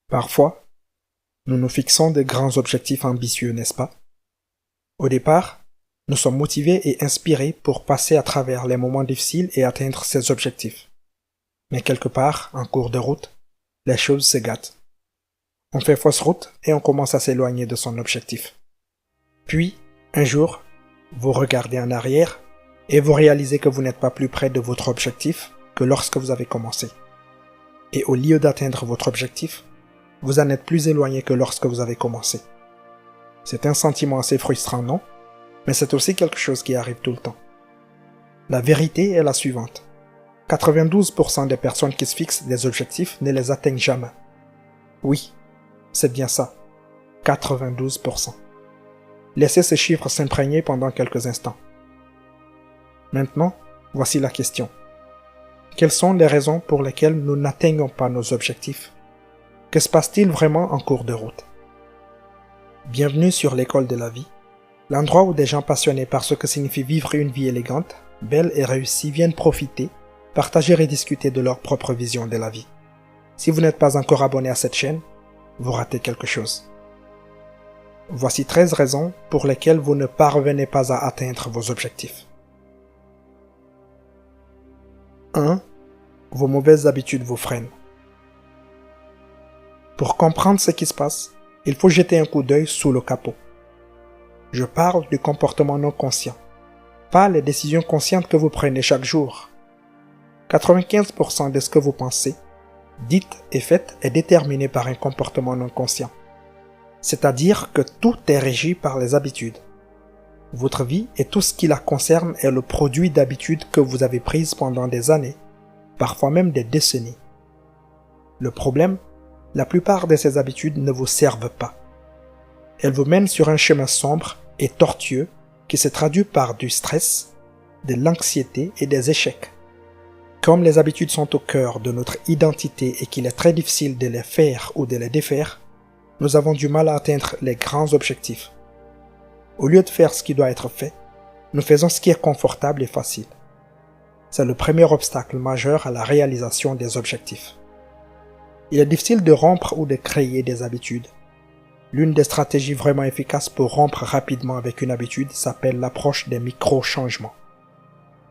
Parfois, nous nous fixons de grands objectifs ambitieux, n'est-ce pas? Au départ, nous sommes motivés et inspirés pour passer à travers les moments difficiles et atteindre ces objectifs. Mais quelque part, en cours de route, les choses se gâtent. On fait fausse route et on commence à s'éloigner de son objectif. Puis, un jour, vous regardez en arrière et vous réalisez que vous n'êtes pas plus près de votre objectif que lorsque vous avez commencé. Et au lieu d'atteindre votre objectif, vous en êtes plus éloigné que lorsque vous avez commencé. C'est un sentiment assez frustrant, non? Mais c'est aussi quelque chose qui arrive tout le temps. La vérité est la suivante. 92% des personnes qui se fixent des objectifs ne les atteignent jamais. Oui, c'est bien ça. 92%. Laissez ce chiffre s'imprégner pendant quelques instants. Maintenant, voici la question. Quelles sont les raisons pour lesquelles nous n'atteignons pas nos objectifs? Que se passe-t-il vraiment en cours de route? Bienvenue sur l'école de la vie, l'endroit où des gens passionnés par ce que signifie vivre une vie élégante, belle et réussie viennent profiter, partager et discuter de leur propre vision de la vie. Si vous n'êtes pas encore abonné à cette chaîne, vous ratez quelque chose. Voici 13 raisons pour lesquelles vous ne parvenez pas à atteindre vos objectifs. 1. Vos mauvaises habitudes vous freinent. Pour comprendre ce qui se passe, il faut jeter un coup d'œil sous le capot. Je parle du comportement non conscient, pas les décisions conscientes que vous prenez chaque jour. 95% de ce que vous pensez, dites et faites est déterminé par un comportement non conscient. C'est-à-dire que tout est régi par les habitudes. Votre vie et tout ce qui la concerne est le produit d'habitudes que vous avez prises pendant des années, parfois même des décennies. Le problème, la plupart de ces habitudes ne vous servent pas. Elles vous mènent sur un chemin sombre et tortueux qui se traduit par du stress, de l'anxiété et des échecs. Comme les habitudes sont au cœur de notre identité et qu'il est très difficile de les faire ou de les défaire, nous avons du mal à atteindre les grands objectifs. Au lieu de faire ce qui doit être fait, nous faisons ce qui est confortable et facile. C'est le premier obstacle majeur à la réalisation des objectifs. Il est difficile de rompre ou de créer des habitudes. L'une des stratégies vraiment efficaces pour rompre rapidement avec une habitude s'appelle l'approche des micro-changements.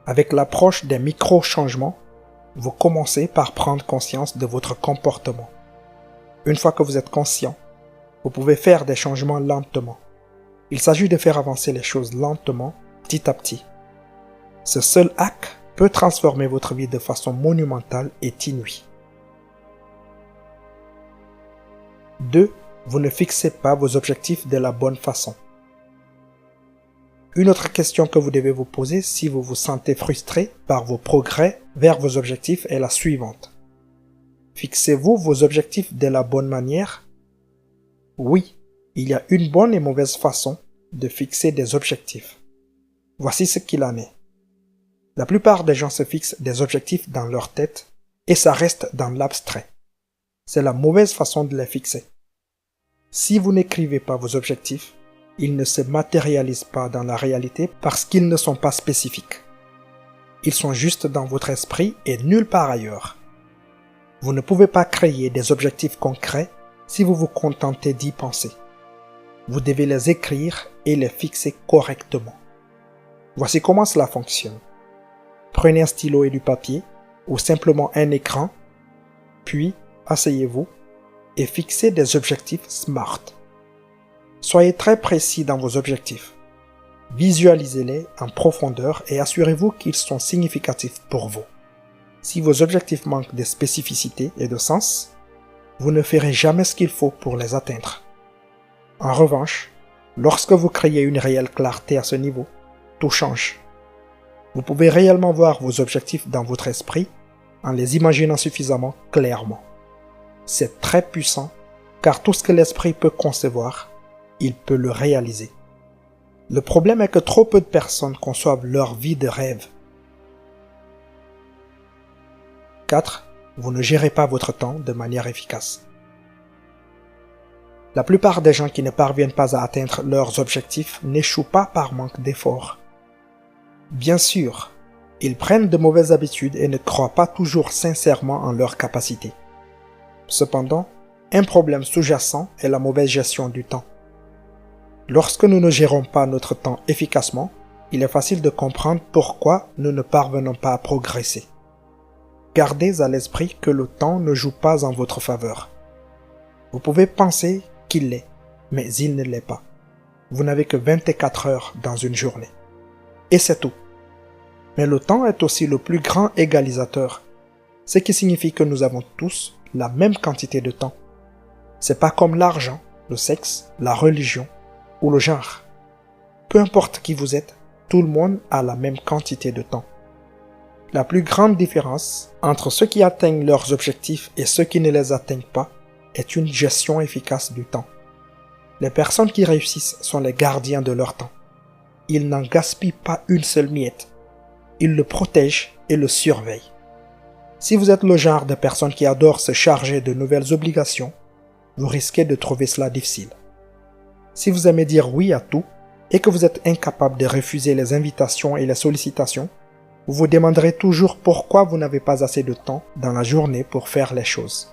Avec l'approche des micro-changements, vous commencez par prendre conscience de votre comportement. Une fois que vous êtes conscient, vous pouvez faire des changements lentement. Il s'agit de faire avancer les choses lentement, petit à petit. Ce seul acte peut transformer votre vie de façon monumentale et inouïe. 2. Vous ne fixez pas vos objectifs de la bonne façon. Une autre question que vous devez vous poser si vous vous sentez frustré par vos progrès vers vos objectifs est la suivante. Fixez-vous vos objectifs de la bonne manière? Oui, il y a une bonne et mauvaise façon de fixer des objectifs. Voici ce qu'il en est. La plupart des gens se fixent des objectifs dans leur tête et ça reste dans l'abstrait. C'est la mauvaise façon de les fixer. Si vous n'écrivez pas vos objectifs, ils ne se matérialisent pas dans la réalité parce qu'ils ne sont pas spécifiques. Ils sont juste dans votre esprit et nulle part ailleurs. Vous ne pouvez pas créer des objectifs concrets si vous vous contentez d'y penser. Vous devez les écrire et les fixer correctement. Voici comment cela fonctionne. Prenez un stylo et du papier, ou simplement un écran, puis asseyez-vous et fixez des objectifs SMART. Soyez très précis dans vos objectifs. Visualisez-les en profondeur et assurez-vous qu'ils sont significatifs pour vous. Si vos objectifs manquent de spécificité et de sens, vous ne ferez jamais ce qu'il faut pour les atteindre. En revanche, lorsque vous créez une réelle clarté à ce niveau, tout change. Vous pouvez réellement voir vos objectifs dans votre esprit en les imaginant suffisamment clairement. C'est très puissant, car tout ce que l'esprit peut concevoir, il peut le réaliser. Le problème est que trop peu de personnes conçoivent leur vie de rêve. 4. Vous ne gérez pas votre temps de manière efficace. La plupart des gens qui ne parviennent pas à atteindre leurs objectifs n'échouent pas par manque d'efforts. Bien sûr, ils prennent de mauvaises habitudes et ne croient pas toujours sincèrement en leurs capacités. Cependant, Un problème sous-jacent est la mauvaise gestion du temps. Lorsque nous ne gérons pas notre temps efficacement, il est facile de comprendre pourquoi nous ne parvenons pas à progresser. Gardez à l'esprit que le temps ne joue pas en votre faveur. Vous pouvez penser qu'il l'est, mais il ne l'est pas. Vous n'avez que 24 heures dans une journée. Et c'est tout. Mais le temps est aussi le plus grand égalisateur, ce qui signifie que nous avons tous la même quantité de temps. C'est pas comme l'argent, le sexe, la religion ou le genre. Peu importe qui vous êtes, tout le monde a la même quantité de temps. La plus grande différence entre ceux qui atteignent leurs objectifs et ceux qui ne les atteignent pas est une gestion efficace du temps. Les personnes qui réussissent sont les gardiens de leur temps. Ils n'en gaspillent pas une seule miette. Ils le protègent et le surveillent. Si vous êtes le genre de personne qui adore se charger de nouvelles obligations, vous risquez de trouver cela difficile. Si vous aimez dire oui à tout et que vous êtes incapable de refuser les invitations et les sollicitations, vous vous demanderez toujours pourquoi vous n'avez pas assez de temps dans la journée pour faire les choses.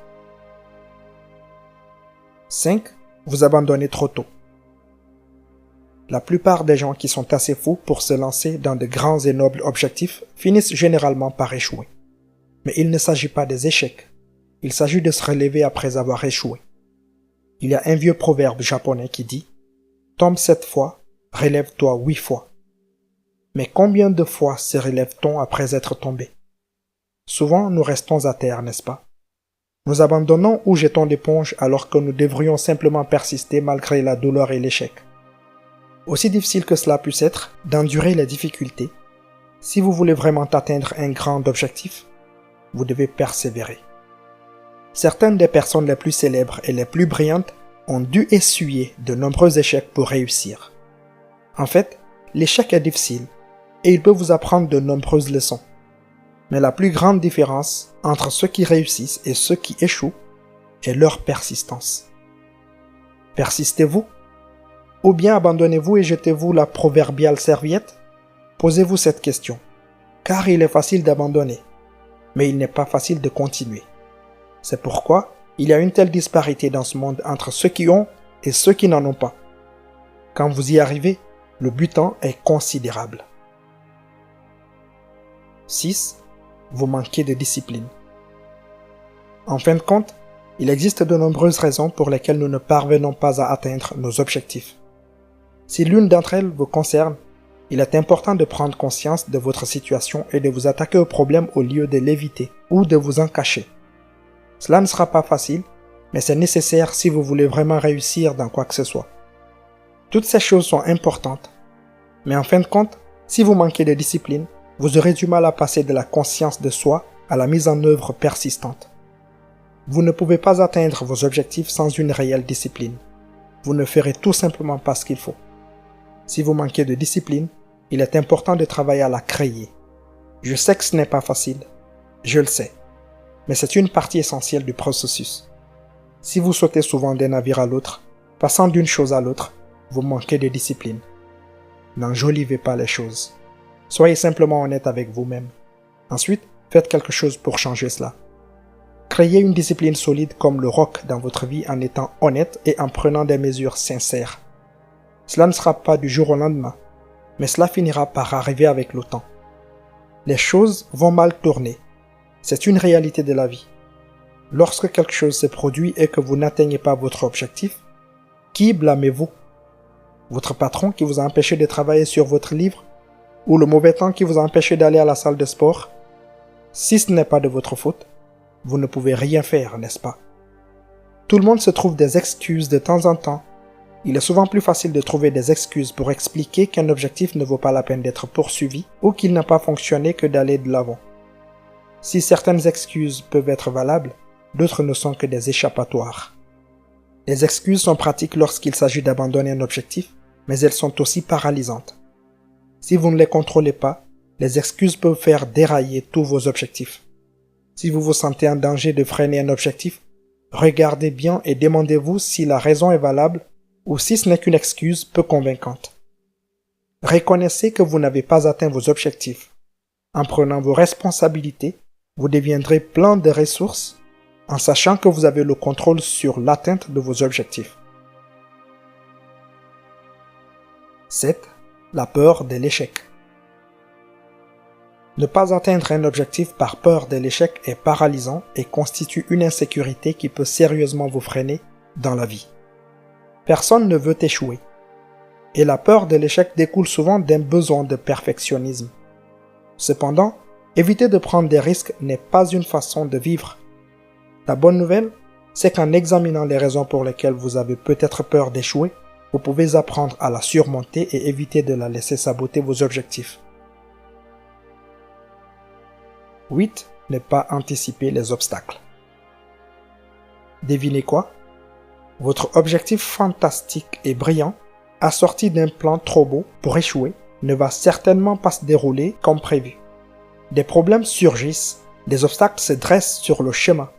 5. Vous abandonnez trop tôt. La plupart des gens qui sont assez fous pour se lancer dans de grands et nobles objectifs finissent généralement par échouer. Mais il ne s'agit pas des échecs, il s'agit de se relever après avoir échoué. Il y a un vieux proverbe japonais qui dit « Tombe 7 fois, relève-toi 8 fois ». Mais combien de fois se relève-t-on après être tombé? Souvent, nous restons à terre, n'est-ce pas? Nous abandonnons ou jetons l'éponge alors que nous devrions simplement persister malgré la douleur et l'échec. Aussi difficile que cela puisse être d'endurer les difficultés, si vous voulez vraiment atteindre un grand objectif, vous devez persévérer. Certaines des personnes les plus célèbres et les plus brillantes ont dû essuyer de nombreux échecs pour réussir. En fait, l'échec est difficile et il peut vous apprendre de nombreuses leçons. Mais la plus grande différence entre ceux qui réussissent et ceux qui échouent est leur persistance. Persistez-vous? Ou bien abandonnez-vous et jetez-vous la proverbiale serviette? Posez-vous cette question, car il est facile d'abandonner, mais il n'est pas facile de continuer. C'est pourquoi il y a une telle disparité dans ce monde entre ceux qui ont et ceux qui n'en ont pas. Quand vous y arrivez, le butin est considérable. 6. Vous manquez de discipline. En fin de compte, il existe de nombreuses raisons pour lesquelles nous ne parvenons pas à atteindre nos objectifs. Si l'une d'entre elles vous concerne, il est important de prendre conscience de votre situation et de vous attaquer au problème au lieu de l'éviter ou de vous en cacher. Cela ne sera pas facile, mais c'est nécessaire si vous voulez vraiment réussir dans quoi que ce soit. Toutes ces choses sont importantes, mais en fin de compte, si vous manquez de discipline, vous aurez du mal à passer de la conscience de soi à la mise en œuvre persistante. Vous ne pouvez pas atteindre vos objectifs sans une réelle discipline. Vous ne ferez tout simplement pas ce qu'il faut. Si vous manquez de discipline, il est important de travailler à la créer. Je sais que ce n'est pas facile, je le sais, mais c'est une partie essentielle du processus. Si vous sautez souvent d'un navire à l'autre, passant d'une chose à l'autre, vous manquez de discipline. N'enjolivez pas les choses. Soyez simplement honnête avec vous-même. Ensuite, faites quelque chose pour changer cela. Créez une discipline solide comme le roc dans votre vie en étant honnête et en prenant des mesures sincères. Cela ne sera pas du jour au lendemain, mais cela finira par arriver avec le temps. Les choses vont mal tourner. C'est une réalité de la vie. Lorsque quelque chose se produit et que vous n'atteignez pas votre objectif, qui blâmez-vous? Votre patron qui vous a empêché de travailler sur votre livre? Ou le mauvais temps qui vous a empêché d'aller à la salle de sport? Si ce n'est pas de votre faute, vous ne pouvez rien faire, n'est-ce pas? Tout le monde se trouve des excuses de temps en temps. Il est souvent plus facile de trouver des excuses pour expliquer qu'un objectif ne vaut pas la peine d'être poursuivi ou qu'il n'a pas fonctionné que d'aller de l'avant. Si certaines excuses peuvent être valables, d'autres ne sont que des échappatoires. Les excuses sont pratiques lorsqu'il s'agit d'abandonner un objectif, mais elles sont aussi paralysantes. Si vous ne les contrôlez pas, les excuses peuvent faire dérailler tous vos objectifs. Si vous vous sentez en danger de freiner un objectif, regardez bien et demandez-vous si la raison est valable ou si ce n'est qu'une excuse peu convaincante. Reconnaissez que vous n'avez pas atteint vos objectifs. En prenant vos responsabilités, vous deviendrez plein de ressources en sachant que vous avez le contrôle sur l'atteinte de vos objectifs. 7. La peur de l'échec. Ne pas atteindre un objectif par peur de l'échec est paralysant et constitue une insécurité qui peut sérieusement vous freiner dans la vie. Personne ne veut échouer. Et la peur de l'échec découle souvent d'un besoin de perfectionnisme. Cependant, éviter de prendre des risques n'est pas une façon de vivre. La bonne nouvelle, c'est qu'en examinant les raisons pour lesquelles vous avez peut-être peur d'échouer, vous pouvez apprendre à la surmonter et éviter de la laisser saboter vos objectifs. 8. Ne pas anticiper les obstacles. Devinez quoi? Votre objectif fantastique et brillant, assorti d'un plan trop beau pour échouer, ne va certainement pas se dérouler comme prévu. Des problèmes surgissent, des obstacles se dressent sur le chemin.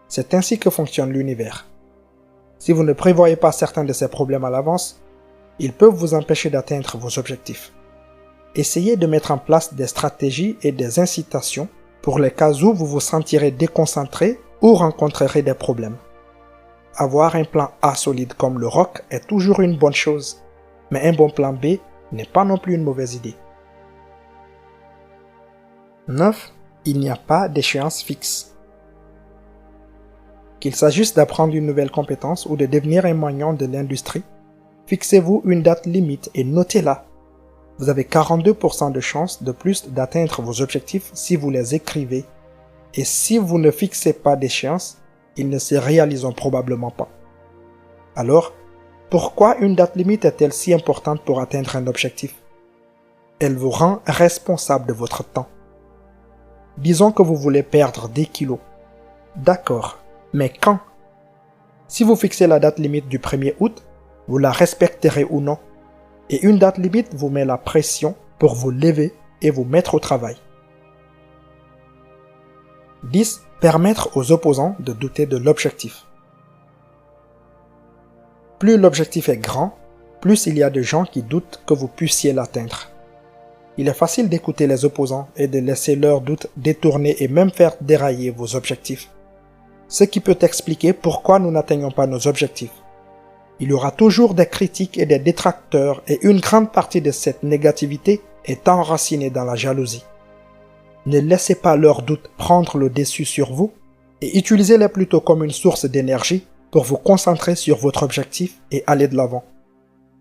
C'est ainsi que fonctionne l'univers. Si vous ne prévoyez pas certains de ces problèmes à l'avance, ils peuvent vous empêcher d'atteindre vos objectifs. Essayez de mettre en place des stratégies et des incitations pour les cas où vous vous sentirez déconcentré ou rencontrerez des problèmes. Avoir un plan A solide comme le roc est toujours une bonne chose, mais un bon plan B n'est pas non plus une mauvaise idée. 9. Il n'y a pas d'échéance fixe. Qu'il s'agisse d'apprendre une nouvelle compétence ou de devenir un magnat de l'industrie, fixez-vous une date limite et notez-la. Vous avez 42% de chances de plus d'atteindre vos objectifs si vous les écrivez. Et si vous ne fixez pas d'échéance, ils ne se réaliseront probablement pas. Alors, pourquoi une date limite est-elle si importante pour atteindre un objectif? Elle vous rend responsable de votre temps. Disons que vous voulez perdre 10 kilos. D'accord, mais quand? Si vous fixez la date limite du 1er août, vous la respecterez ou non? Et une date limite vous met la pression pour vous lever et vous mettre au travail. 10. Permettre aux opposants de douter de l'objectif. Plus l'objectif est grand, plus il y a de gens qui doutent que vous puissiez l'atteindre. Il est facile d'écouter les opposants et de laisser leurs doutes détourner et même faire dérailler vos objectifs. Ce qui peut expliquer pourquoi nous n'atteignons pas nos objectifs. Il y aura toujours des critiques et des détracteurs et une grande partie de cette négativité est enracinée dans la jalousie. Ne laissez pas leurs doutes prendre le dessus sur vous et utilisez-les plutôt comme une source d'énergie pour vous concentrer sur votre objectif et aller de l'avant.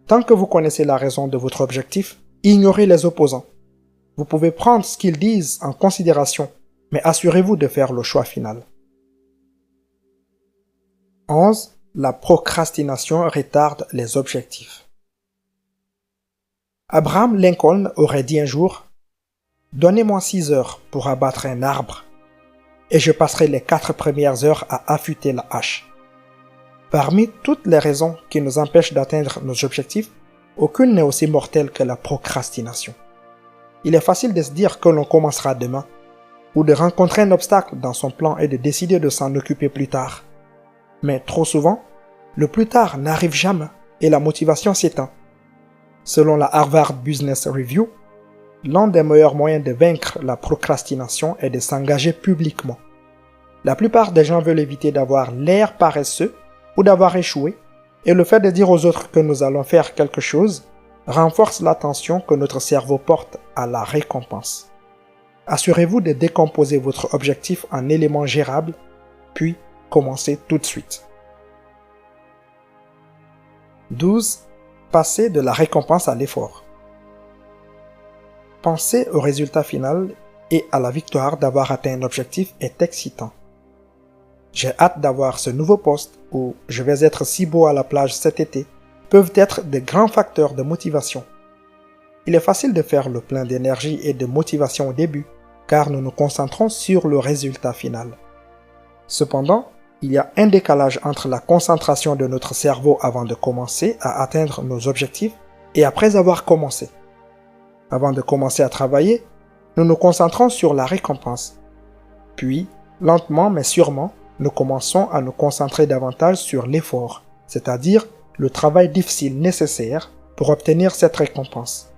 Tant que vous connaissez la raison de votre objectif, ignorez les opposants. Vous pouvez prendre ce qu'ils disent en considération, mais assurez-vous de faire le choix final. 11. La procrastination retarde les objectifs. Abraham Lincoln aurait dit un jour « Donnez-moi 6 heures pour abattre un arbre, et je passerai les 4 premières heures à affûter la hache. » Parmi toutes les raisons qui nous empêchent d'atteindre nos objectifs, aucune n'est aussi mortelle que la procrastination. Il est facile de se dire que l'on commencera demain, ou de rencontrer un obstacle dans son plan et de décider de s'en occuper plus tard. Mais trop souvent, le plus tard n'arrive jamais et la motivation s'éteint. Selon la Harvard Business Review, l'un des meilleurs moyens de vaincre la procrastination est de s'engager publiquement. La plupart des gens veulent éviter d'avoir l'air paresseux ou d'avoir échoué, et le fait de dire aux autres que nous allons faire quelque chose renforce l'attention que notre cerveau porte à la récompense. Assurez-vous de décomposer votre objectif en éléments gérables, puis commencez tout de suite. 12. Passer de la récompense à l'effort. Penser au résultat final et à la victoire d'avoir atteint un objectif est excitant. J'ai hâte d'avoir ce nouveau poste ou je vais être si beau à la plage cet été peuvent être de grands facteurs de motivation. Il est facile de faire le plein d'énergie et de motivation au début, car nous nous concentrons sur le résultat final. Cependant, il y a un décalage entre la concentration de notre cerveau avant de commencer à atteindre nos objectifs et après avoir commencé. Avant de commencer à travailler, nous nous concentrons sur la récompense. Puis, lentement mais sûrement, nous commençons à nous concentrer davantage sur l'effort, c'est-à-dire le travail difficile nécessaire pour obtenir cette récompense.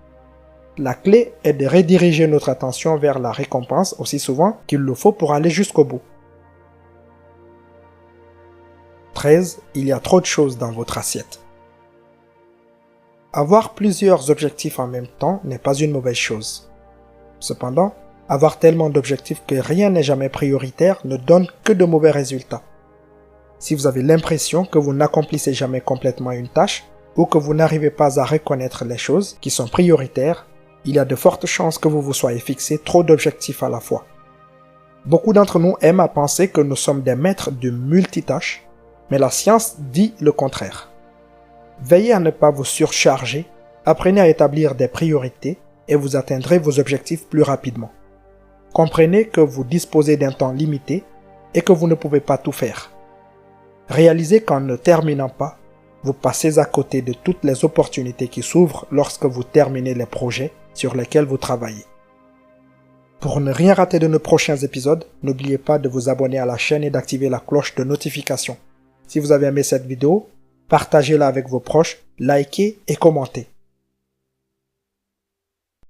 La clé est de rediriger notre attention vers la récompense aussi souvent qu'il le faut pour aller jusqu'au bout. 13, il y a trop de choses dans votre assiette. Avoir plusieurs objectifs en même temps n'est pas une mauvaise chose. Cependant, avoir tellement d'objectifs que rien n'est jamais prioritaire ne donne que de mauvais résultats. Si vous avez l'impression que vous n'accomplissez jamais complètement une tâche ou que vous n'arrivez pas à reconnaître les choses qui sont prioritaires, il y a de fortes chances que vous vous soyez fixé trop d'objectifs à la fois. Beaucoup d'entre nous aiment à penser que nous sommes des maîtres du multitâche, mais la science dit le contraire. Veillez à ne pas vous surcharger, apprenez à établir des priorités et vous atteindrez vos objectifs plus rapidement. Comprenez que vous disposez d'un temps limité et que vous ne pouvez pas tout faire. Réalisez qu'en ne terminant pas, vous passez à côté de toutes les opportunités qui s'ouvrent lorsque vous terminez les projets sur lesquels vous travaillez. Pour ne rien rater de nos prochains épisodes, n'oubliez pas de vous abonner à la chaîne et d'activer la cloche de notification. Si vous avez aimé cette vidéo, partagez-la avec vos proches, likez et commentez.